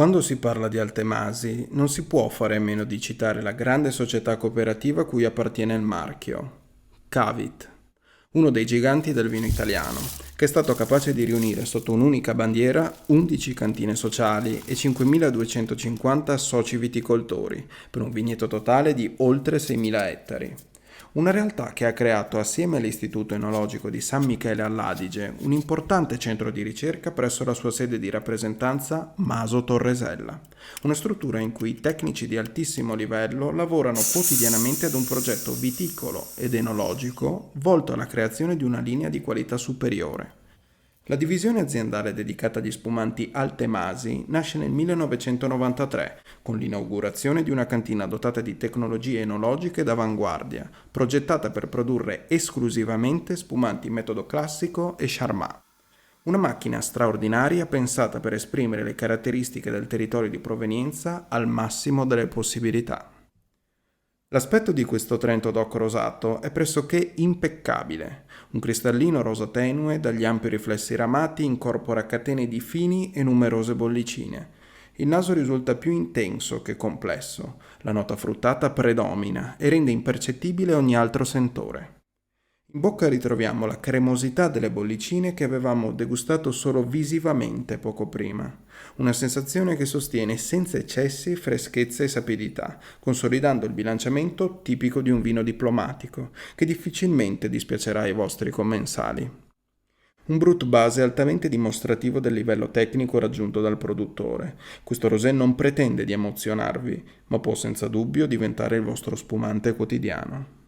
Quando si parla di Altemasi, non si può fare a meno di citare la grande società cooperativa a cui appartiene il marchio, Cavit, uno dei giganti del vino italiano, che è stato capace di riunire sotto un'unica bandiera 11 cantine sociali e 5.250 soci viticoltori, per un vigneto totale di oltre 6.000 ettari. Una realtà che ha creato, assieme all'Istituto Enologico di San Michele all'Adige, un importante centro di ricerca presso la sua sede di rappresentanza Maso Torresella, una struttura in cui tecnici di altissimo livello lavorano quotidianamente ad un progetto viticolo ed enologico volto alla creazione di una linea di qualità superiore. La divisione aziendale dedicata agli spumanti Altemasi nasce nel 1993 con l'inaugurazione di una cantina dotata di tecnologie enologiche d'avanguardia, progettata per produrre esclusivamente spumanti in metodo classico e Charmat. Una macchina straordinaria pensata per esprimere le caratteristiche del territorio di provenienza al massimo delle possibilità. L'aspetto di questo Trento DOC rosato è pressoché impeccabile. Un cristallino rosa tenue dagli ampi riflessi ramati incorpora catene di fini e numerose bollicine. Il naso risulta più intenso che complesso, la nota fruttata predomina e rende impercettibile ogni altro sentore. In bocca ritroviamo la cremosità delle bollicine che avevamo degustato solo visivamente poco prima, una sensazione che sostiene senza eccessi freschezza e sapidità, consolidando il bilanciamento tipico di un vino diplomatico, che difficilmente dispiacerà ai vostri commensali. Un brut base altamente dimostrativo del livello tecnico raggiunto dal produttore. Questo rosé non pretende di emozionarvi, ma può senza dubbio diventare il vostro spumante quotidiano.